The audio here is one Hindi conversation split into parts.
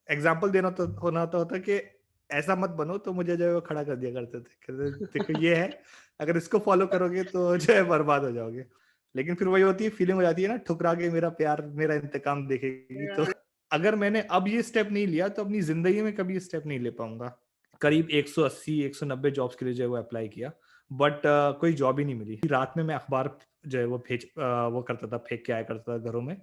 एग्जाम्पल देना तो होना तो होता कि ऐसा मत बनो, तो मुझे जो है वो खड़ा कर दिया करते थे। कहते देखो ये है, अगर इसको फॉलो करोगे तो जो है बर्बाद हो जाओगे। लेकिन फिर वही होती है, फीलिंग हो जाती है ना, ठुकरा के मेरा प्यार मेरा इंतकाम देखेगी। तो अगर मैंने अब ये स्टेप नहीं लिया तो अपनी ज़िंदगी में कभी ये स्टेप नहीं ले पाऊँगा। करीब 180 190 जॉब्स के लिए जो है वो अप्लाई किया, बट कोई जॉब ही नहीं मिली। रात में मैं अखबार जो है वो वो करता था, फेंक के आया करता था घरों में।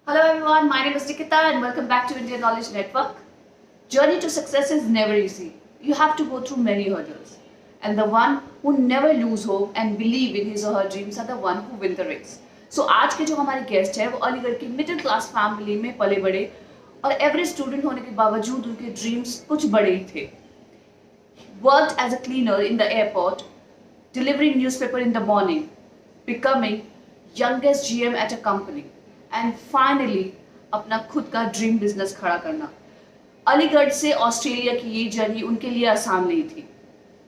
Hello everyone, my name is Nikita and welcome back to Indian Knowledge Network. Journey to success is never easy. You have to go through many hurdles. And the one who never lose hope and believe in his or her dreams are the one who win the race. So आज के जो हमारे गेस्ट है वो अलीगढ़ की मिडिल क्लास फैमिली में पले बड़े और एवरेज स्टूडेंट होने के बावजूद उनके ड्रीम्स कुछ बड़े ही थे. Worked as a cleaner in the airport, delivering newspaper in the morning, becoming youngest GM at a company, and finally अपना खुद का ड्रीम बिजनेस खड़ा करना. अलीगढ़ से ऑस्ट्रेलिया की ये जर्नी उनके लिए आसान नहीं थी.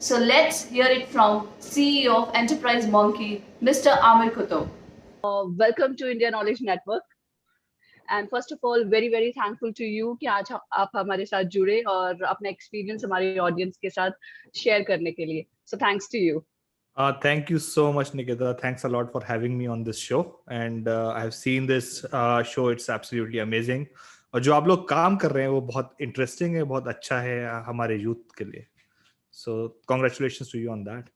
So let's hear it from CEO of Enterprise Monkey, Mr. Amir Kutub. Welcome to India Knowledge Network. And first of all, very very thankful to you कि आज आप हमारे साथ जुड़े और अपना एक्सपीरियंस हमारे ऑडियंस के साथ शेयर करने के लिए. So thanks to you. Thank you so much, Nikita. Thanks a lot for having me on this show. And I have seen this show. It's absolutely amazing. और जो आप लोग काम कर रहे हैं वो बहुत इंटरेस्टिंग है, बहुत अच्छा है हमारे यूथ के लिए. So congratulations to you on that.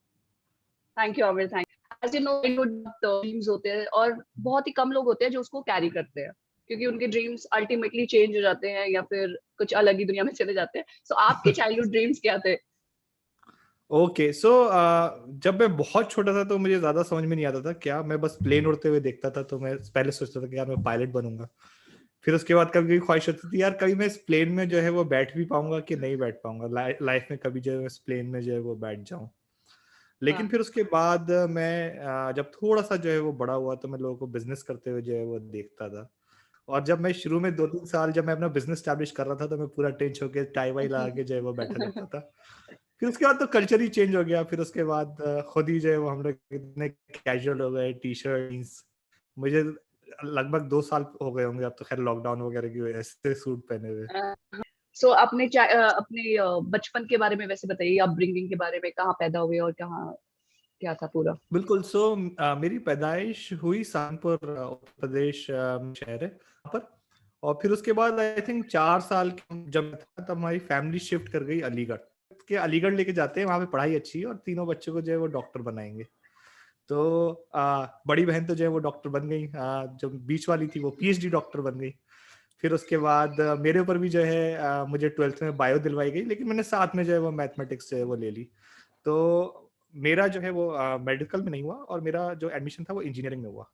Thank you, Amir. Thank you. As you know, dreams होते हैं और बहुत ही कम लोग होते हैं जो उसको कैरी करते हैं क्योंकि उनके ड्रीम्स अल्टीमेटली चेंज हो जाते हैं या फिर कुछ अलग ही दुनिया में चले जाते हैं. So आपके चाइल्डहुड ड्रीम्स क्या थे? ओके, सो जब मैं बहुत छोटा था तो मुझे ज्यादा समझ में नहीं आता था क्या. मैं बस प्लेन उड़ते हुए देखता था तो मैं पहले सोचता था कि यार मैं पायलट बनूंगा. फिर उसके बाद कभी कभी ख्वाहिश होती थी यार कभी मैं इस प्लेन में जो है वो बैठ भी पाऊंगा कि नहीं बैठ पाऊंगा. लाइफ में कभी जो है इस प्लेन में जो है वो बैठ जाऊं. लेकिन फिर उसके बाद मैं जब थोड़ा सा जो है वो बड़ा हुआ तो मैं लोगों को बिजनेस करते हुए जो है वो देखता था. और जब मैं शुरू में 2-3 साल जब मैं अपना बिजनेस स्टैब्लिश कर रहा था तो मैं पूरा टेंच होके टाई वाई लगा के जो है वो बैठा करता था. फिर उसके बाद तो कल्चर ही चेंज हो गया. फिर उसके बाद खुद ही जो है वो हम लोग इतने कैजुअल हो गए, टी शर्ट जींस. मुझे लगभग 2 साल हो गए होंगे अब तो, खैर लॉकडाउन वगैरह की वजह से, सूट पहने हुए. सो अपने बचपन के बारे में वैसे बताइए, अपब्रिंगिंग के बारे में, कहाँ पैदा हुए और कहाँ क्या था पूरा? बिल्कुल. सो मेरी पैदाइश हुई सहारनपुर, उत्तर प्रदेश शहर है वहाँ पर. और फिर उसके बाद आई थिंक 4 साल जब मैं था तब हमारी फैमिली शिफ्ट कर गई अलीगढ़. के अलीगढ़ लेके जाते हैं, वहाँ पे पढ़ाई अच्छी है और तीनों बच्चों को जो है वो डॉक्टर बनाएंगे. तो बड़ी बहन तो जो है वो डॉक्टर बन गई, जो बीच वाली थी वो पीएचडी डॉक्टर बन गई. फिर उसके बाद मेरे ऊपर भी जो है मुझे 12th में बायो दिलवाई गई, लेकिन मैंने साथ में जो है वो मैथमेटिक्स जो है वो ले ली. तो मेरा जो है वो मेडिकल में नहीं हुआ और मेरा जो एडमिशन था वो इंजीनियरिंग में हुआ.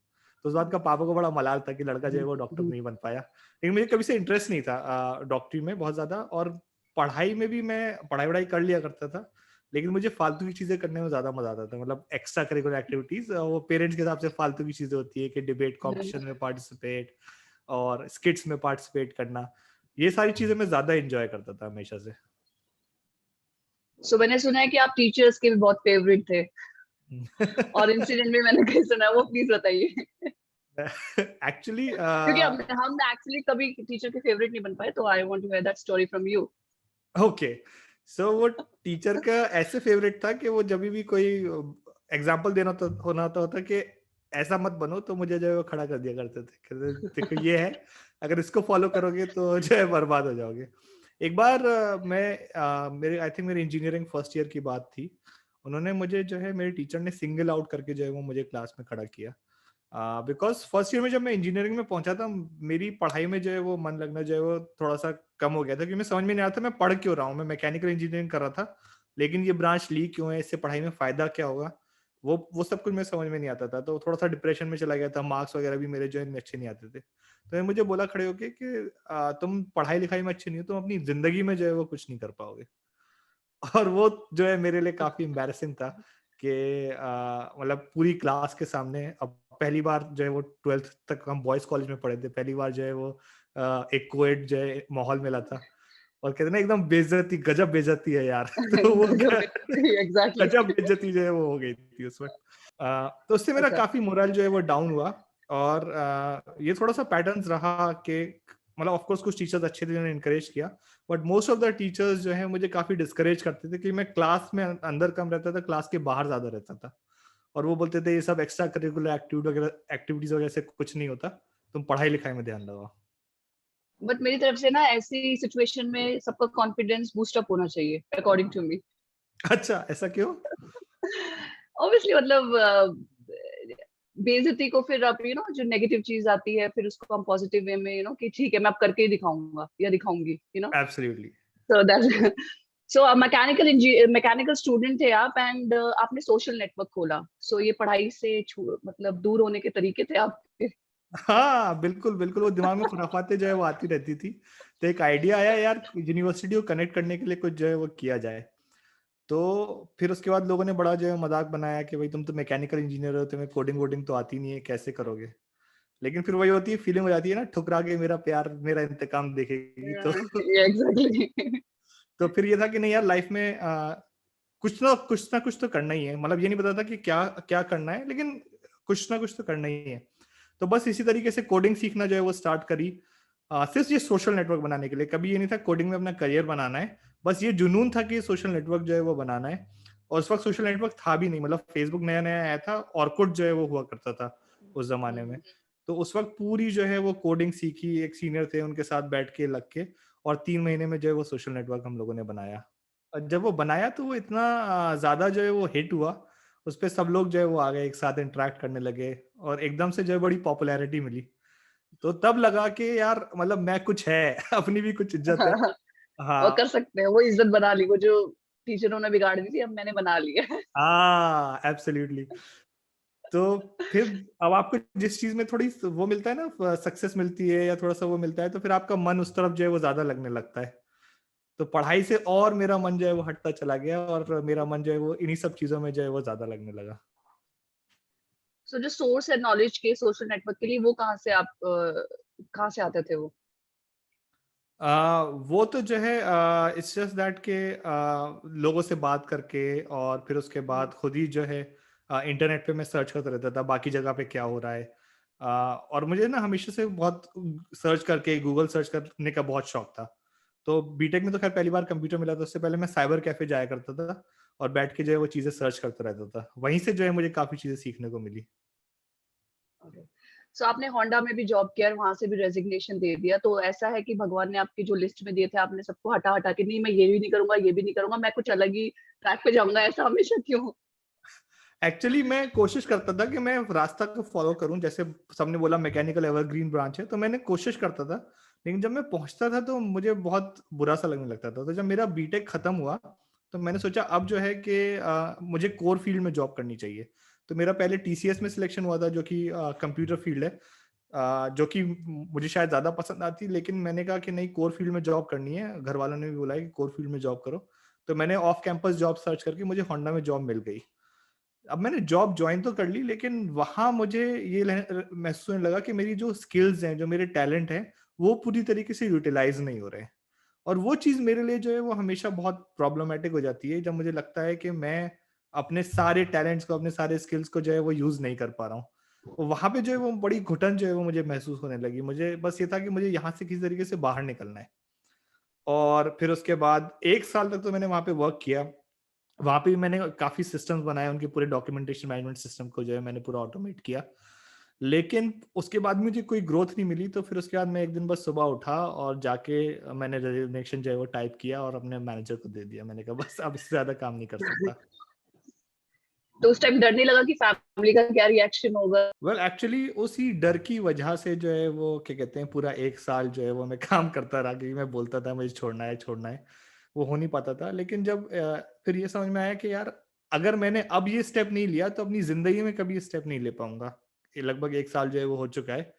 तो उस बात का पापा को बड़ा मलाल था कि लड़का जो है वो डॉक्टर नहीं बन पाया. लेकिन मुझे कभी से इंटरेस्ट नहीं था डॉक्टरी में बहुत ज्यादा. और पढ़ाई में भी मैं पढ़ाई वढ़ाई कर लिया करता था, लेकिन मुझे फालतू की चीजें करने में ज्यादा मजा आता था. मतलब एक्स्ट्रा करिकुलर एक्टिविटीज, वो पेरेंट्स के हिसाब से फालतू की चीजें होती है कि डिबेट कॉम्पिटिशन में पार्टिसिपेट और स्किट्स में पार्टिसिपेट करना. ये सारी चीजें मैं ज्यादा एंजॉय करता था हमेशा से. सो मैंने सुना है कि आप टीचर्स के भी बहुत फेवरेट थे और इंसिडेंट भी मैंने कहीं सुना है, वो प्लीज बताइए. एक्चुअली क्योंकि हम एक्चुअली कभी टीचर के फेवरेट नहीं बन पाए, तो I want to hear that story from you. Okay. So वो टीचर का ऐसे फेवरेट था कि वो जब भी कोई एग्जाम्पल देना तो होना तो होता कि ऐसा मत बनो, तो मुझे जो है वो खड़ा कर दिया करते थे. कहते देखो ये है, अगर इसको फॉलो करोगे तो जो है बर्बाद हो जाओगे. एक बार मेरे आई थिंक मेरी इंजीनियरिंग फर्स्ट ईयर की बात थी. उन्होंने मुझे जो है मेरे टीचर ने सिंगल आउट करके जो है वो मुझे क्लास में खड़ा किया. बिकॉज फर्स्ट ईयर में जब मैं इंजीनियरिंग में पहुंचा था, मेरी पढ़ाई में जो है वो मन लगना जो है वो थोड़ा सा कम हो गया था, क्योंकि मैं समझ में नहीं आ रहा था मैं पढ़ क्यों रहा हूँ. मैं मैकेनिकल इंजीनियरिंग कर रहा था, लेकिन ये ब्रांच ली क्यों है, इससे पढ़ाई में फायदा क्या होगा, वो सब कुछ मैं समझ में नहीं आता था. तो थोड़ा सा डिप्रेशन में चला गया था. मार्क्स वगैरह भी मेरे जो है अच्छे नहीं आते थे. तो मुझे बोला खड़े होके कि तुम पढ़ाई लिखाई में अच्छे नहीं हो, तुम अपनी जिंदगी में जो है वो कुछ नहीं कर पाओगे. और वो जो है मेरे लिए काफी एम्बैरेसिंग था कि मतलब पूरी क्लास के सामने. अब पहली बार जो है वो 12th तक हम बॉयज कॉलेज में पढ़े थे, पहली बार जो है वो एक कोएड जो है माहौल मिला था. और कहते हैं ना एकदम बेइज्जती, गजब बेइज्जती है यार। तो वो एग्जैक्टली। गजब बेइज्जती जो है वो हो गई थी उस वक्त। तो उससे मेरा अच्छा। काफी मोरल जो है वो डाउन हुआ। और ये थोड़ा सा पैटर्न्स रहा कि मतलब ऑफ कोर्स कुछ टीचर्स अच्छे थे जिन्होंने इनकरेज किया, but most of the teachers जो है मुझे काफी डिस्करेज करते थे कि मैं क्लास में अंदर कम रहता था, क्लास के बाहर ज्यादा रहता था। और वो बोलते थे ये सब एक्स्ट्रा करिकुलर एक्टिविटीज वगैरह से कुछ नहीं होता, तुम पढ़ाई लिखाई में ध्यान लगाओ। बट मेरी तरफ से ना ऐसी सिचुएशन में सबका कॉन्फिडेंस बूस्ट अप होना चाहिए अकॉर्डिंग टू मी। अच्छा, ऐसा क्यों? ऑब्वियसली मतलब बेइज्जती को फिर आप जो नेगेटिव चीज आती है फिर उसको हम पॉजिटिव वे में कि ठीक है मैं अब करके ही दिखाऊंगा या दिखाऊंगी absolutely. So that so mechanical student थे आप एंड आपने सोशल नेटवर्क खोला। सो ये पढ़ाई से मतलब दूर होने के तरीके थे आपके। हाँ बिल्कुल बिल्कुल, वो दिमाग में खुराफाते जो है वो आती रहती थी। तो एक आइडिया आया यार यूनिवर्सिटी को कनेक्ट करने के लिए कुछ जो है वो किया जाए। तो फिर उसके बाद लोगों ने बड़ा जो है मजाक बनाया कि भाई तुम तो मैकेनिकल इंजीनियर हो, तुम्हें कोडिंग वोडिंग तो आती नहीं है, कैसे करोगे? लेकिन फिर वही होती है, फीलिंग हो जाती है ना, ठुकरा के मेरा प्यार मेरा इंतकाम देखेगी। तो एग्जैक्टली। तो फिर ये था कि नहीं यार लाइफ में कुछ ना कुछ तो करना ही है। मतलब ये नहीं पता था कि क्या क्या करना है, लेकिन कुछ ना कुछ तो करना ही है। तो बस इसी तरीके से कोडिंग सीखना जो है वो स्टार्ट करी, सिर्फ ये सोशल नेटवर्क बनाने के लिए। कभी ये नहीं था कोडिंग में अपना करियर बनाना है, बस ये जुनून था कि सोशल नेटवर्क जो है वो बनाना है। और उस वक्त सोशल नेटवर्क था भी नहीं, मतलब फेसबुक नया नया आया था, ऑर्कुट जो है वो हुआ करता था उस जमाने में। तो उस वक्त पूरी जो है वो कोडिंग सीखी, एक सीनियर थे उनके साथ बैठ के लग के, और 3 महीने में जो है वो सोशल नेटवर्क हम लोगों ने बनाया। और जब वो बनाया तो वो इतना ज्यादा जो है वो हिट हुआ, उस पर सब लोग जो है वो आ गए, एक साथ इंटरेक्ट करने लगे, और एकदम से जो है बड़ी पॉपुलैरिटी मिली। तो तब लगा कि यार मतलब मैं कुछ है अपनी भी कुछ इज्जत है। और हाँ कर सकते हैं वो इज्जत बना ली वो जो टीचरों ने बिगाड़ दी थी अब मैंने बना ली है। हाँ एब्सोल्युटली। तो फिर अब आपको जिस चीज में थोड़ी वो मिलता है ना, सक्सेस मिलती है या थोड़ा सा वो मिलता है, तो फिर आपका मन उस तरफ जो है वो ज्यादा लगने लगता है। तो पढ़ाई से और मेरा मन जो है वो हटता चला गया, और मेरा मन जो है वो इन्हीं सब चीजों में जो है वो ज्यादा लगने लगा। सो जो सोर्स है नॉलेज के सोशल नेटवर्क के लिए वो कहाँ से आप कहाँ से आते थे वो? वो तो जो है इट्स जस्ट दैट के लोगों से बात करके, और फिर उसके बाद खुद ही जो है इंटरनेट पे मैं सर्च करता रहता था बाकी जगह पे क्या हो रहा है। और मुझे ना हमेशा से बहुत सर्च करके गूगल सर्च करने का बहुत शौक था। तो बीटेक में तो खैर पहली बार कंप्यूटर मिला था, उससे पहले मैं साइबर कैफे जाया करता था और बैठ के जो है वो चीज़ें सर्च करता रहता था। वहीं से जो है मुझे काफ़ी चीज़ें सीखने को मिली। सो आपने होंडा में भी जॉब किया और वहां से भी रेजिग्नेशन दे दिया। तो ऐसा है कि भगवान ने आपकी जो लिस्ट में दिए थे आपने सबको हटा हटा के नहीं मैं ये भी नहीं करूंगा ये भी नहीं करूंगा मैं कुछ अलग ही ट्रैक पे जाऊंगा, ऐसा हमेशा क्यों? एक्चुअली मैं कोशिश करता था कि मैं रास्ता को फॉलो करूं, जैसे सबने बोला मैकेनिकल एवरग्रीन ब्रांच है, तो मैंने कोशिश करता था। लेकिन जब मैं पहुंचता था तो मुझे बहुत बुरा सा लगने लगता था। तो जब मेरा बीटेक खत्म हुआ तो मैंने सोचा अब जो है कि मुझे कोर फील्ड में जॉब करनी चाहिए। तो मेरा पहले टीसीएस में सिलेक्शन हुआ था, जो कि कंप्यूटर फील्ड है, जो कि मुझे शायद ज़्यादा पसंद आती, लेकिन मैंने कहा कि नहीं कोर फील्ड में जॉब करनी है, घर वालों ने भी बोला है कि कोर फील्ड में जॉब करो। तो मैंने ऑफ कैंपस जॉब सर्च करके मुझे होंडा में जॉब मिल गई। अब मैंने जॉब ज्वाइन तो कर ली, लेकिन वहां मुझे ये महसूस होने लगा कि मेरी जो स्किल्स हैं, जो मेरे टैलेंट हैं, वो पूरी तरीके से यूटिलाइज नहीं हो रहे हैं। और वो चीज मेरे लिए जो है वो हमेशा बहुत प्रॉब्लमेटिक हो जाती है, जब मुझे लगता है कि मैं अपने सारे टैलेंट्स को, अपने सारे स्किल्स को जो है वो यूज नहीं कर पा रहा हूँ। वहां पे जो है वो बड़ी घुटन जो है वो मुझे महसूस होने लगी। मुझे बस ये था कि मुझे यहाँ से किसी तरीके से बाहर निकलना है। और फिर उसके बाद 1 साल तक तो मैंने वहां पे वर्क किया। वहाँ पे भी मैंने काफ़ी सिस्टम्स बनाए, उनके पूरे डॉक्यूमेंटेशन मैनेजमेंट सिस्टम को जो है मैंने पूरा ऑटोमेट किया। लेकिन उसके बाद मुझे कोई ग्रोथ नहीं मिली, तो फिर उसके बाद मैं एक दिन बस सुबह उठा और जाके मैंने रेजिग्नेशन जो है वो टाइप किया और अपने मैनेजर को दे दिया। मैंने कहा बस अब इससे ज़्यादा काम नहीं कर सकता। तो उस टाइम डर नहीं लगा कि फैमिली का क्या रिएक्शन होगा? वेल एक्चुअली उसी डर की वजह से जो है वो क्या कहते हैं, पूरा 1 साल जो है वो मैं काम करता रहा, क्योंकि मैं बोलता था मुझे छोड़ना है छोड़ना है, वो हो नहीं पाता था। लेकिन जब फिर ये समझ में आया कि यार अगर मैंने अब ये स्टेप नहीं लिया तो अपनी जिंदगी में कभी ये स्टेप नहीं ले पाऊंगा। ये लगभग 1 साल जो है वो हो चुका है।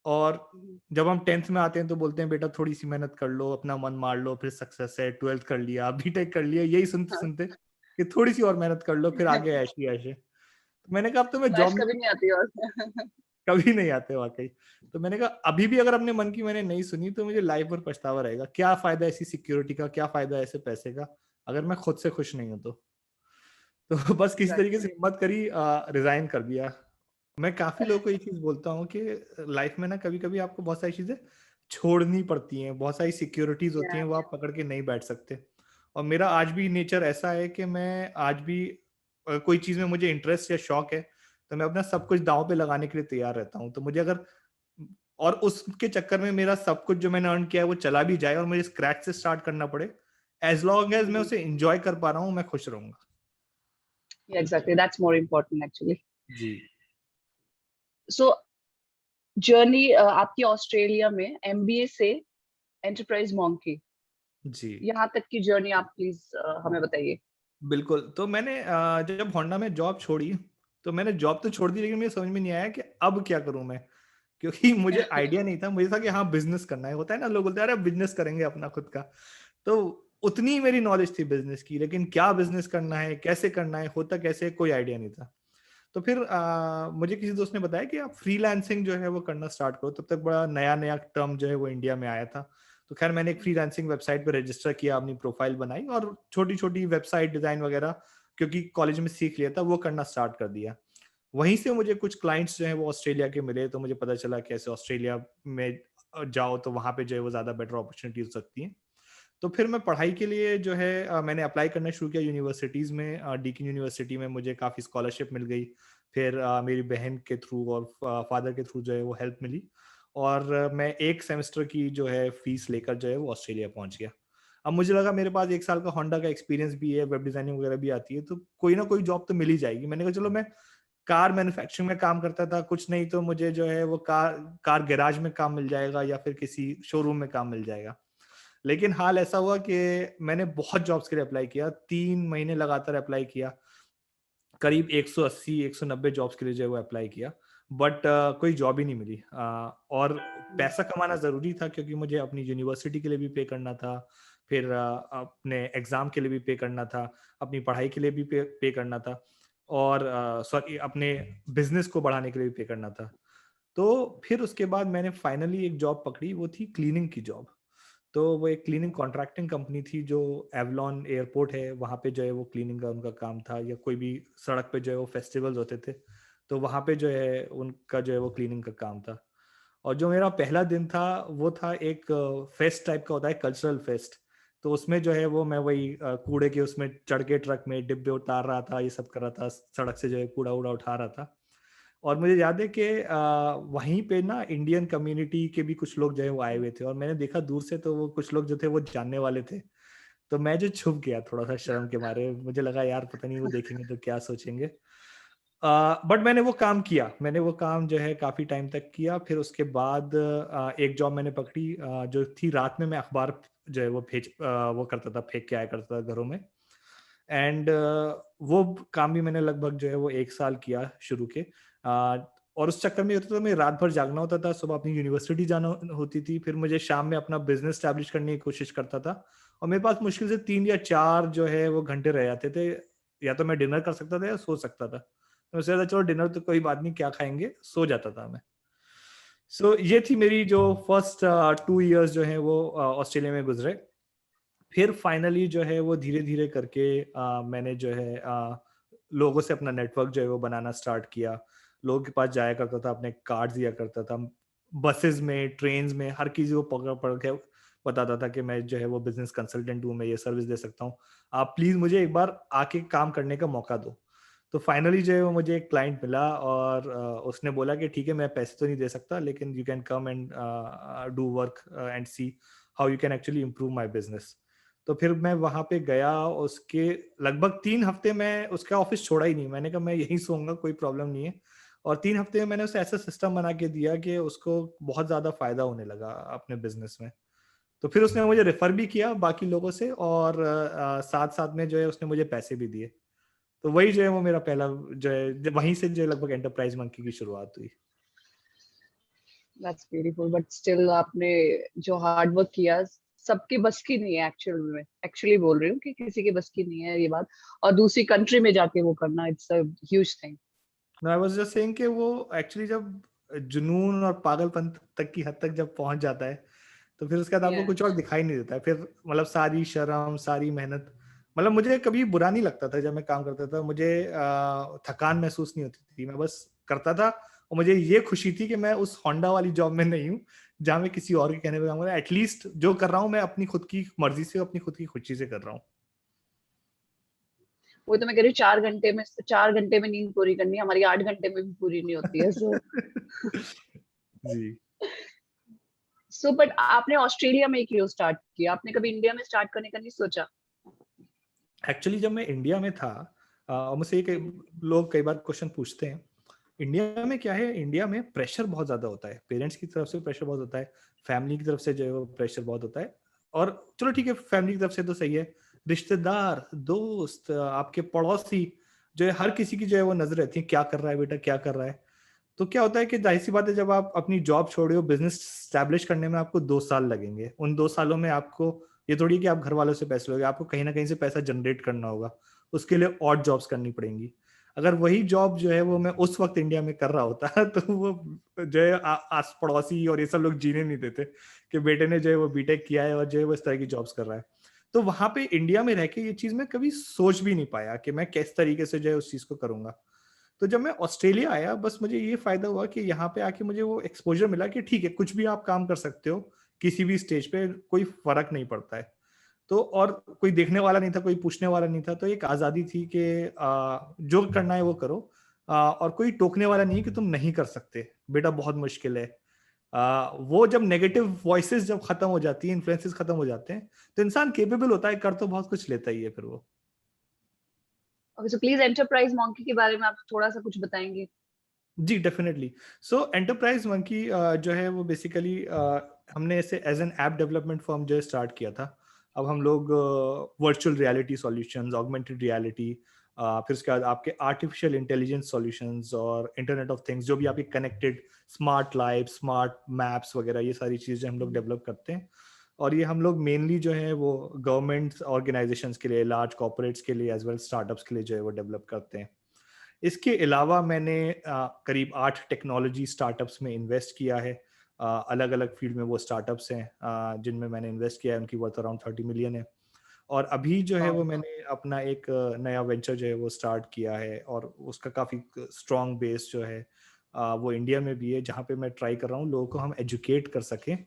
और जब हम 10th में आते हैं तो बोलते हैं बेटा थोड़ी सी मेहनत कर लो, अपना मन मार लो, फिर सक्सेस है, 12th कर लिया, बीटेक कर लिया, यही सुनते सुनते कि थोड़ी सी और मेहनत कर लो, फिर आगे ऐश ही ऐश है। तो मैंने कहा अब तो मैं ख्वाहिश जॉब, कभी नहीं आती और कभी नहीं आते वाकई। तो मैंने कहा अभी भी अगर अपने मन की मैंने नहीं सुनी तो मुझे लाइफ भर पछतावा रहेगा। क्या फायदा ऐसी सिक्योरिटी का, क्या फायदा ऐसे पैसे का, अगर मैं खुद से खुश नहीं हूं तो। तो बस किसी तरीके से एग्जैक्टली। हिम्मत करी, रिजाइन कर दिया। मैं काफी लोगों को ये चीज बोलता हूँ कि लाइफ में ना कभी कभी आपको बहुत सारी चीजें छोड़नी पड़ती हैं, बहुत सारी सिक्योरिटीज होती हैं, वो आप पकड़ के नहीं बैठ सकते। और मेरा आज भी नेचर ऐसा है कि मैं आज भी कोई चीज में मुझे इंटरेस्ट या शौक है तो मैं अपना सब कुछ दांव पे लगाने के लिए तैयार रहता हूँ। तो मुझे अगर, और उसके चक्कर में मेरा सब कुछ जो मैंने अर्न किया है वो चला भी जाए और मुझे स्क्रैच से स्टार्ट करना पड़े, एज लॉन्ग एज मैं उसे एंजॉय कर पा रहा हूँ, मैं खुश रहूंगा। Exactly, that's more important actually. जी सो जर्नी आपकी ऑस्ट्रेलिया में एमबीए से एंटरप्राइज मॉन्की, जी यहाँ तक की जर्नी आप प्लीज हमें बताइए। बिल्कुल। तो मैंने जब होंडा में जॉब छोड़ी तो मैंने जॉब तो छोड़ दी, लेकिन मुझे समझ में नहीं आया कि अब क्या करूं मैं, क्योंकि मुझे आइडिया नहीं था। मुझे था कि हाँ बिजनेस करना है, होता है ना, लोग बोलते हैं अरे बिजनेस करेंगे अपना खुद का। तो उतनी ही मेरी नॉलेज थी बिजनेस की, लेकिन क्या बिजनेस करना है, कैसे करना है, होता कैसे, कोई आइडिया नहीं था। तो फिर मुझे किसी दोस्त ने बताया कि आप फ्रीलांसिंग जो है वो करना स्टार्ट करो। तब तक बड़ा नया नया टर्म जो है वो इंडिया में आया था। तो खैर मैंने एक फ्रीलांसिंग वेबसाइट पे रजिस्टर किया, अपनी प्रोफाइल बनाई और छोटी छोटी वेबसाइट डिजाइन वगैरह, क्योंकि कॉलेज में सीख लिया था, वो करना स्टार्ट कर दिया। वहीं से मुझे कुछ क्लाइंट्स जो है वो ऑस्ट्रेलिया के मिले, तो मुझे पता चला कैसे ऑस्ट्रेलिया में जाओ तो वहां पे जो है वो ज्यादा बेटर अपॉर्चुनिटी हो सकती है। तो फिर मैं पढ़ाई के लिए जो है मैंने अप्लाई करना शुरू किया यूनिवर्सिटीज़ में। डीकिन यूनिवर्सिटी में मुझे काफ़ी स्कॉलरशिप मिल गई। फिर मेरी बहन के थ्रू और फादर के थ्रू जो है वो हेल्प मिली, और मैं एक सेमेस्टर की जो है फीस लेकर जो है वो ऑस्ट्रेलिया पहुंच गया। अब मुझे लगा मेरे पास 1 साल का होंडा का एक्सपीरियंस भी है, वेब डिजाइनिंग वगैरह भी आती है, तो कोई ना कोई जॉब तो मिल ही जाएगी। मैंने कहा चलो, मैं कार मैन्युफैक्चरिंग में काम करता था, कुछ नहीं तो मुझे जो है वो कार कार गैराज में काम मिल जाएगा या फिर किसी शोरूम में काम मिल जाएगा। लेकिन हाल ऐसा हुआ कि मैंने बहुत जॉब्स के लिए अप्लाई किया, 3 महीने लगातार अप्लाई किया, करीब 180 190 जॉब्स के लिए जो है वो अप्लाई किया, बट कोई जॉब ही नहीं मिली। और पैसा कमाना ज़रूरी था क्योंकि मुझे अपनी यूनिवर्सिटी के लिए भी पे करना था, फिर अपने एग्ज़ाम के लिए भी पे करना था, अपनी पढ़ाई के लिए भी पे करना था, और सॉरी अपने बिजनेस को बढ़ाने के लिए भी पे करना था। तो फिर उसके बाद मैंने फाइनली एक जॉब पकड़ी, वो थी क्लीनिंग की जॉब। तो वो एक क्लीनिंग कॉन्ट्रैक्टिंग कंपनी थी जो एवलॉन एयरपोर्ट है वहाँ पे जो है वो क्लीनिंग का उनका काम था, या कोई भी सड़क पे जो है वो फेस्टिवल्स होते थे तो वहाँ पे जो है उनका जो है वो क्लीनिंग का काम था। और जो मेरा पहला दिन था वो था एक फेस्ट टाइप का होता है, कल्चरल फेस्ट। तो उसमें जो है वो मैं वही कूड़े के उसमें चढ़ के ट्रक में डिब्बे उतार रहा था, ये सब कर रहा था, सड़क से जो है कूड़ा वूड़ा उठा रहा था। और मुझे याद है कि वहीं पे ना इंडियन कम्युनिटी के भी कुछ लोग जो है वो आए हुए थे, और मैंने देखा दूर से तो वो कुछ लोग जो थे वो जानने वाले थे। तो मैं जो छुप गया थोड़ा सा शर्म के मारे, मुझे लगा यार पता नहीं वो देखेंगे तो क्या सोचेंगे। बट मैंने वो काम किया, मैंने वो काम जो है काफी टाइम तक किया। फिर उसके बाद एक जॉब मैंने पकड़ी जो थी रात में मैं अखबार जो है वो वो करता था, फेंक के आया करता था घरों में। एंड वो काम भी मैंने लगभग जो है वो 1 साल किया शुरू के। और उस चक्कर में ये होता था, मुझे रात भर जागना होता था, सुबह अपनी यूनिवर्सिटी जाना होती थी, फिर मुझे शाम में अपना बिजनेस स्टैब्लिश करने की कोशिश करता था। और मेरे पास मुश्किल से 3 या 4 जो है वो घंटे रह जाते थे, या तो मैं डिनर कर सकता था या सो सकता था। तो मुझे लगा चलो डिनर तो कोई बात नहीं, क्या खाएंगे, सो जाता था मैं। सो ये थी मेरी जो फर्स्ट 2 इयर्स जो है वो ऑस्ट्रेलिया में गुजरे। फिर फाइनली जो है वो धीरे धीरे करके मैंने जो है लोगों से अपना नेटवर्क जो है वो बनाना स्टार्ट किया। लोगों के पास जाया करता था, अपने कार्ड दिया करता था, बसेस में, ट्रेन्स में, हर किसी को पकड़ पकड़ के बताता था कि मैं जो है वो बिजनेस कंसल्टेंट हूँ, मैं ये सर्विस दे सकता हूँ, आप प्लीज मुझे एक बार आके काम करने का मौका दो। तो फाइनली जो है वो मुझे एक क्लाइंट मिला, और उसने बोला कि ठीक है मैं पैसे तो नहीं दे सकता, लेकिन you can come and do work and see how you can actually improve my business. तो फिर मैं वहां पे गया, उसके लगभग 3 हफ्ते मैं उसका ऑफिस छोड़ा ही नहीं, मैंने कहा मैं यहीं सोऊंगा, कोई प्रॉब्लम नहीं है। और 3 हफ्ते में मैंने उसे ऐसा सिस्टम बना के दिया कि उसको बहुत ज्यादा फायदा होने लगा अपने बिजनेस में। तो फिर उसने मुझे रेफर भी किया बाकी लोगों से, और साथ साथ में जो है उसने मुझे पैसे भी दिए। तो वही जो है वो मेरा पहला जो है, वहीं से जो है लगभग एंटरप्राइज मंकी की शुरुआत हुई। दैट्स ब्यूटीफुल, बट स्टिल आपने जो हार्ड वर्क किया सबके बस की नहीं है एक्चुअल में। एक्चुअली बोल रही हूँ कि किसी के बस की नहीं है ये बात, और दूसरी कंट्री में जाके वो करना, it's a huge thing. I was just saying कि वो एक्चुअली जब जुनून और पागलपन तक की हद तक जब पहुंच जाता है, तो फिर उसके बाद आपको Yeah. कुछ और दिखाई नहीं देता है। फिर मतलब सारी शर्म, सारी मेहनत, मतलब मुझे कभी बुरा नहीं लगता था जब मैं काम करता था। मुझे थकान महसूस नहीं होती थी, मैं बस करता था। और मुझे ये खुशी थी कि मैं उस होंडा वाली जॉब में नहीं हूँ जहाँ मैं किसी और के कहने पे काम कर रहा हूँ। एटलीस्ट जो कर रहा हूँ मैं अपनी खुद की मर्जी से, अपनी खुद की खुशी से कर रहा हूँ। वो तो मैं कह रही हूँ 4 घंटे में नींद पूरी करनी है, हमारी 8 घंटे में भी पूरी नहीं होती है। जी। सो बट आपने ऑस्ट्रेलिया में क्यों स्टार्ट किया? आपने कभी इंडिया में स्टार्ट करने का नहीं सोचा? एक्चुअली जब मैं इंडिया में था, और मुझसे लोग कई बार क्वेश्चन पूछते हैं, इंडिया में क्या है, इंडिया में प्रेशर बहुत ज्यादा होता है, पेरेंट्स की तरफ से प्रेशर बहुत होता है, फैमिली की तरफ से जो है वो प्रेशर बहुत होता है। और चलो ठीक है, फैमिली की तरफ से तो सही है, रिश्तेदार, दोस्त, आपके पड़ोसी, जो है हर किसी की जो है वो नजर रहती है, क्या कर रहा है बेटा, क्या कर रहा है। तो क्या होता है कि जाहिर सी बात है, जब आप अपनी जॉब छोड़ रहे हो, बिजनेस स्टैब्लिश करने में आपको 2 साल लगेंगे। उन 2 सालों में आपको ये थोड़ी कि आप घर वालों से पैसे लोगे, आपको कहीं ना कहीं से पैसा जनरेट करना होगा। उसके लिए और जॉब्स करनी पड़ेंगी। अगर वही जॉब जो है वो मैं उस वक्त इंडिया में कर रहा होता तो वो जो है आस पड़ोसी और ये सब लोग जीने नहीं देते कि बेटे ने जो है वो बीटेक किया है और जो है वो इस तरह की जॉब्स कर रहा है। तो वहां पे इंडिया में रह के ये चीज मैं कभी सोच भी नहीं पाया कि मैं किस तरीके से जो है उस चीज को करूंगा। तो जब मैं ऑस्ट्रेलिया आया, बस मुझे ये फायदा हुआ कि यहाँ पे आके मुझे वो एक्सपोजर मिला कि ठीक है, कुछ भी आप काम कर सकते हो, किसी भी स्टेज पे कोई फर्क नहीं पड़ता है। तो और कोई देखने वाला नहीं था, कोई पूछने वाला नहीं था, तो एक आजादी थी कि जो करना है वो करो। और कोई टोकने वाला नहीं है कि तुम नहीं कर सकते बेटा, बहुत मुश्किल है। वो जब नेगेटिव वॉइसेस जब खत्म हो जाती है, इन्फ्लुएंसेस खत्म हो जाते हैं, तो इंसान केपेबल होता है, कर तो बहुत कुछ लेता ही है फिर वो। Okay, so please enterprise monkey के बारे में आप थोड़ा सा कुछ बताएंगे? जी डेफिनेटली। सो एंटरप्राइज मंकी जो है वो बेसिकली हमने इसे as an app development firm जो है स्टार्ट किया था। अब हम लोग virtual reality solutions, augmented reality, फिर उसके बाद आपके आर्टिफिशियल इंटेलिजेंस सॉल्यूशंस और इंटरनेट ऑफ थिंग्स, जो भी आपके connected smart life, smart maps वगैरह, ये सारी चीज़ें हम लोग डेवलप करते हैं। और ये हम लोग मेनली जो है वो गवर्नमेंट ऑर्गेनाइजेशंस के लिए, लार्ज कॉर्पोरेट्स के लिए, एज वेल स्टार्टअप्स के लिए जो है वो डेवलप करते हैं। इसके अलावा मैंने करीब 8 टेक्नोलॉजी स्टार्टअप्स में इन्वेस्ट किया है। अलग अलग फील्ड में वो स्टार्टअप्स हैं जिनमें मैंने इन्वेस्ट किया है, उनकी वर्थ अराउंड 30 मिलियन है। और अभी जो है वो मैंने अपना एक नया वेंचर जो है वो स्टार्ट किया है, और उसका काफ़ी स्ट्रॉन्ग बेस जो है वो इंडिया में भी है, जहाँ पे मैं ट्राई कर रहा हूँ लोगों को हम एजुकेट कर सकें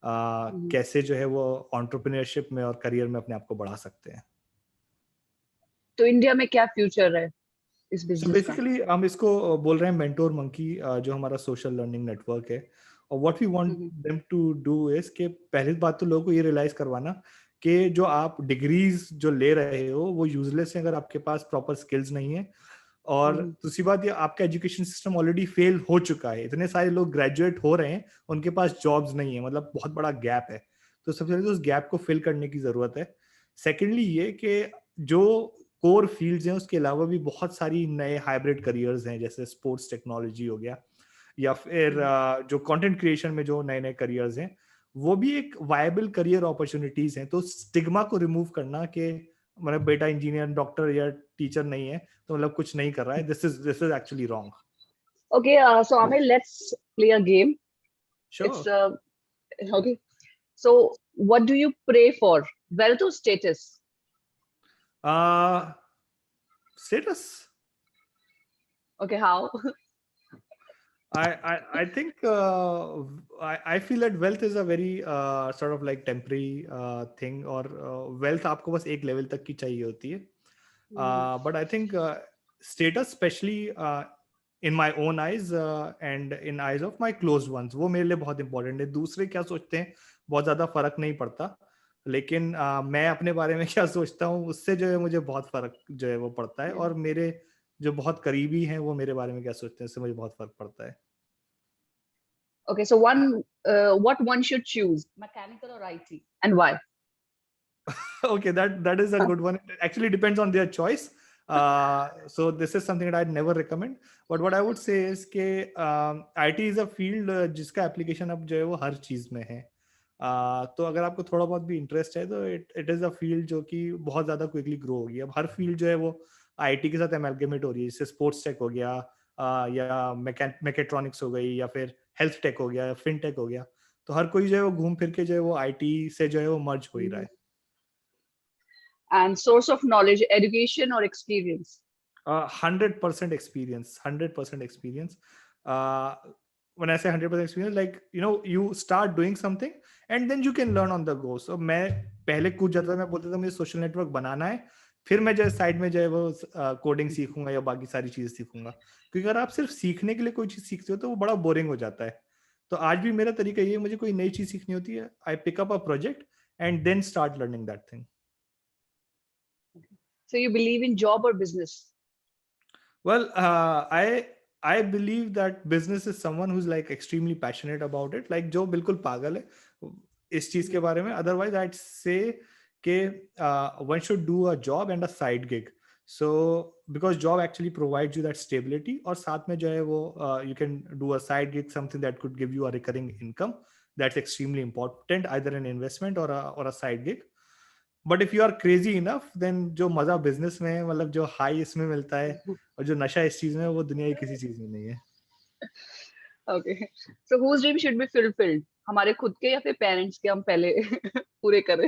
कैसे जो है वो एंटरप्रेन्योरशिप में और करियर में अपने आप को बढ़ा सकते हैं। तो इंडिया में क्या फ्यूचर है इस सो बिजनेस का? बेसिकली हम इसको बोल रहे हैं मेंटोर मंकी, जो हमारा सोशल लर्निंग नेटवर्क है। और what we want hmm, them to do is कि पहली बात तो लोगों को ये रियलाइज करवाना कि जो आप डिग्रीज जो ले रहे हो वो यूजलेस है अगर आपके पास प्रॉपर स्किल्स नहीं है। और हम्म, दूसरी बात, ये आपका एजुकेशन सिस्टम ऑलरेडी फेल हो चुका है, इतने सारे लोग ग्रेजुएट हो रहे हैं, उनके पास जॉब्स नहीं है, मतलब बहुत बड़ा गैप है। तो सबसे पहले तो उस गैप को फिल करने की जरूरत है। सेकेंडली ये कि जो कोर फील्ड्स हैं उसके अलावा भी बहुत सारी नए हाइब्रिड करियर्स हैं, जैसे स्पोर्ट्स टेक्नोलॉजी हो गया, या फिर हम्म। जो कंटेंट क्रिएशन में जो नए नए करियर्स हैं, वो भी एक वायबल करियर अपॉर्चुनिटीज हैं। तो स्टिग्मा को रिमूव करना कि मतलब बेटा इंजीनियर, डॉक्टर या टीचर नहीं है तो मतलब कुछ नहीं कर रहा है, this is actually wrong. Okay, so Amir, let's play a game. It's sure. okay. So, what do you pray for? Wealth or status? Status. Okay, how? I think I feel that wealth is a very sort of like temporary thing, और wealth आपको बस एक लेवल तक की चाहिए होती है। Mhm. But I think status, especially in my own eyes and in eyes of my closed ones, वो मेरे लिए बहुत इंपॉर्टेंट है। दूसरे क्या सोचते हैं बहुत ज्यादा फर्क नहीं पड़ता, लेकिन मैं अपने बारे में क्या सोचता हूँ उससे जो है मुझे बहुत फर्क जो है वो पड़ता है। Yeah. और मेरे जो बहुत करीबी हैं वो मेरे बारे में क्या सोचते हैं उससे मुझे बहुत फर्क पड़ता है। Okay, so what one should choose, mechanical or IT, and why? Okay, that is a good one. It actually depends on their choice. So this is something that I'd never recommend. But what I would say is कि IT is a field जिसका application अब जो है वो हर चीज में है। तो अगर आपको थोड़ा बहुत भी इंटरेस्ट है तो इट इज अ फील्ड जो कि बहुत ज्यादा क्विकली ग्रो होगी। अब हर फील्ड जो है वो आईटी के साथ एमलगेमेट हो रही है, जैसे स्पोर्ट्स टेक हो गया, या मैकेट्रॉनिक्स हो गई, या फिर हेल्थ टेक हो गया, या फिनटेक हो गया। तो हर कोई जो है वो घूम फिर के जो है वो आईटी से जो है वो मर्ज हो ही रहा है। And source of knowledge, education or experience? 100% experience, 100% experience. uh, when I say 100% experience, like you start doing something and then you can learn on the go. So मैं पहले कूद जाता था, मैं बोलता था मुझे सोशल नेटवर्क बनाना है, फिर मैं जो साइड में जो है वो कोडिंग सीखूंगा या बाकी सारी चीजें सीखूंगा। क्योंकि अगर आप सिर्फ सीखने के लिए कोई चीज सीखते हो तो वो बड़ा बोरिंग हो जाता है। तो आज भी मेरा तरीका ये है, मुझे कोई नई चीज सीखनी होती है, I pick up a project and then start learning that thing. So you believe in job or business? Well, I believe that business is someone who's like extremely passionate about it, like जो बिल्कुल पागल है इस चीज के बारे में। Otherwise, I'd say कि one should do a job and a side gig. So because job actually provides you that stability, और साथ में जो है वो you can do a side gig, something that could give you a recurring income. That's extremely important, either an investment or a side gig. But if you are crazy enough, then जो मजा बिजनेस में है, मतलब जो हाई इसमें मिलता है और जो नशा इस चीज में है, वो दुनिया की किसी चीज में नहीं है। Okay. So whose dream should be fulfilled? हमारे खुद के या फिर पेरेंट्स के हम पहले पूरे करें?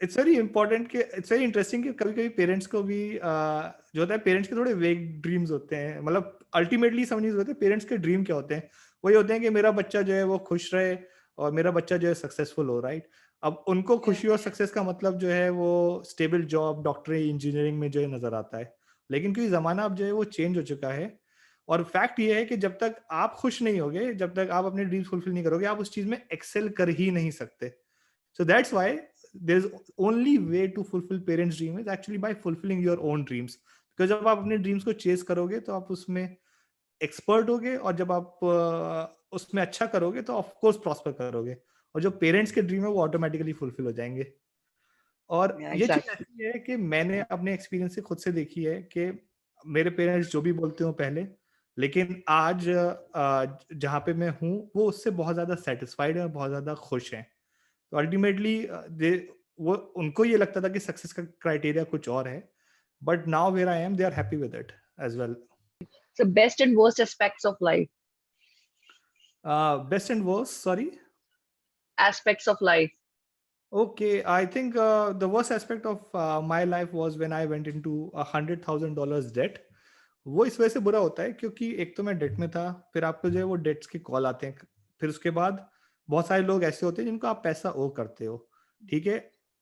इट्स वेरी इंपॉर्टेंट कि इट्स वेरी इंटरेस्टिंग कि कभी कभी पेरेंट्स को भी जो होता है, पेरेंट्स के थोड़े वेग ड्रीम्स होते हैं। मतलब अल्टीमेटली समझ नहीं होते पेरेंट्स के ड्रीम क्या होते हैं। वही होते हैं कि मेरा बच्चा जो है वो खुश रहे और मेरा बच्चा जो है सक्सेसफुल हो, राइट। अब उनको खुशी और सक्सेस का मतलब जो है वो स्टेबल जॉब, डॉक्टरी, इंजीनियरिंग में जो है नजर आता है। लेकिन क्योंकि जमाना अब जो है वो चेंज हो चुका है, और फैक्ट ये है कि जब तक आप खुश नहीं होगे, जब तक आप अपने ड्रीम्स फुलफिल नहीं करोगे, आप उस चीज में एक्सेल कर ही नहीं सकते। So that's why there's only way to fulfill parents' dream is actually by fulfilling your own dreams. Because जब आप अपने ड्रीम्स को चेस करोगे तो आप उसमें एक्सपर्ट होगे, और जब आप उसमें अच्छा करोगे तो ऑफ कोर्स प्रॉस्पर करोगे, और जो पेरेंट्स के ड्रीम है वो ऑटोमेटिकली फुलफिल हो जाएंगे। और Yeah, ये चीज exactly. ऐसी है कि मैंने अपने एक्सपीरियंस से खुद से देखी है कि मेरे पेरेंट्स जो भी बोलते हो पहले, लेकिन आज जहाँ पे मैं हूँ वो उससे बहुत ज्यादा सेटिस्फाइड है और बहुत ज्यादा खुश हैं। तो अल्टीमेटली दे वो उनको ये लगता था कि सक्सेस का क्राइटेरिया कुछ और है, but now where I am, they are happy with it as well. So best and worst aspects of life. Best and worst, sorry. Aspects of life. Okay, I think the worst aspect of my life was when I went into $100,000 debt. वो इस वजह से बुरा होता है क्योंकि एक तो मैं डेट में था, फिर आपको जो है वो डेट्स के कॉल आते हैं, फिर उसके बाद बहुत सारे लोग ऐसे होते हैं जिनको आप पैसा ओ करते हो, ठीक है।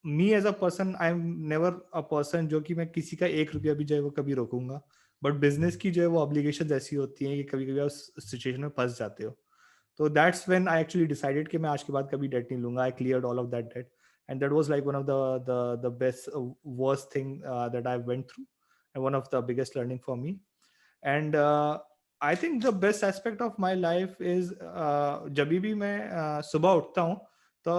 Me as a person, I am never a person जो कि मैं किसी का 1 रुपया भी जो है वो कभी रोकूंगा, बट बिजनेस की जो है वो ऑब्लिगेशन ऐसी होती हैं कि कभी कभी आप सिचुएशन में फंस जाते हो। तो that's when I actually decided कि मैं आज के बाद कभी डेट नहीं लूंगा। I cleared all of that debt, and that was like one of the best worst thing that I went through, and one of the biggest learning for me. And I think the best aspect of my life is जब भी मैं सुबह उठता हूँ तो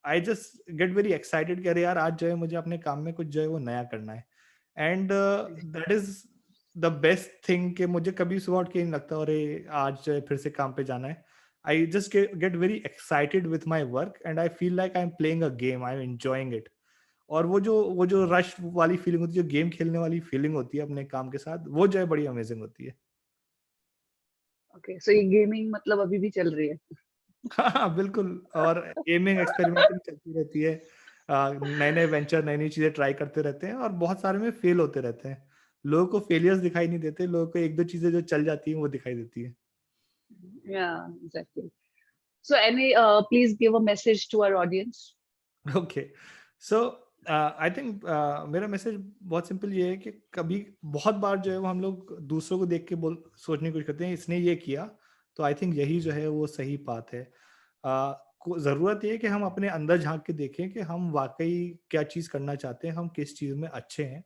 I just get very excited कि अरे यार आज जो है मुझे अपने काम में कुछ जो है वो नया करना है। And that is the best thing कि मुझे कभी सुबह उठ के नहीं लगता अरे आज जो है फिर से काम पे जाना है। आई just get very excited with my work and I feel like I am playing a game, I am enjoying it. और वो जो रश वाली फीलिंग होती है, जो गेम खेलने वाली फीलिंग होती है अपने काम के साथ, वो जो है बड़ी अमेजिंग होती है। Okay, so ये गेमिंग मतलब अभी भी चल रही है? हाँ बिल्कुल। और गेमिंग एक्सपेरिमेंटिंग चलती रहती है, नए नए वेंचर, नई नई चीजें ट्राई करते रहते हैं, और बहुत सारे में फेल होते रहते हैं। लोगों को फेलियर्स दिखाई नहीं देते, लोगों को एक दो चीजें जो चल जाती हैं वो दिखाई देती है। Yeah, exactly. So any please give a message to our audience. Okay, so I think मेरा मैसेज बहुत सिंपल ये है कि कभी बहुत बार जो है वो हम लोग दूसरों को देख के सोचने की कोशिश करते हैं इसने ये किया, तो आई थिंक यही जो है वो सही बात है। जरूरत ये है कि हम अपने अंदर झांक के देखें कि हम वाकई क्या चीज करना चाहते हैं, हम किस चीज में अच्छे हैं,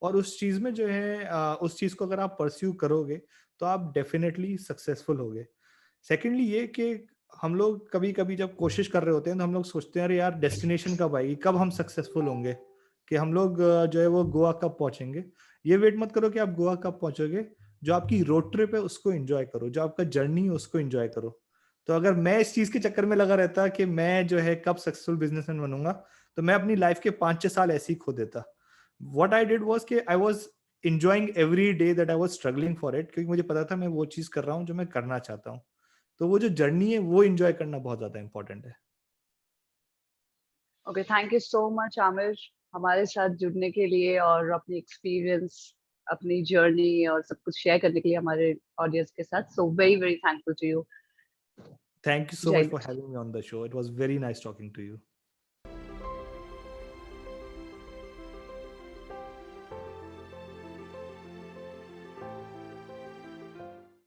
और उस चीज में जो है उस चीज को अगर आप परस्यू करोगे तो आप डेफिनेटली सक्सेसफुल होगे। सेकेंडली ये कि हम लोग कभी कभी जब कोशिश कर रहे होते हैं तो हम लोग सोचते हैं अरे यार डेस्टिनेशन कब आएगी, कब हम सक्सेसफुल होंगे, कि हम लोग जो है वो गोवा कब पहुंचेंगे। ये वेट मत करो कि आप गोवा कब पहुंचोगे, जो आपकी रोड ट्रिप है उसको एंजॉय करो, जो आपका जर्नी है उसको एंजॉय करो। तो अगर मैं इस चीज के चक्कर में लगा रहता कि मैं जो है कब सक्सेसफुल बिजनेसमैन बनूंगा, तो मैं अपनी लाइफ के 5-6 साल ऐसे ही खो देता। व्हाट आई डिड वाज कि I was enjoying every day that I was struggling for it, क्योंकि मुझे पता था मैं वो चीज कर रहा हूँ जो मैं करना चाहता हूँ. तो वो जो जर्नी है वो एंजॉय करना बहुत ज्यादा इंपॉर्टेंट है. Okay, thank you so much Aamir हमारे साथ जुड़ने के लिए और अपनी एक्सपीरियंस, अपनी जर्नी और सब कुछ शेयर करने के लिए हमारे ऑडियंस के साथ. So very very thankful to you. Thank you so जय much हिंद. for having me on the show. It was very nice talking to you.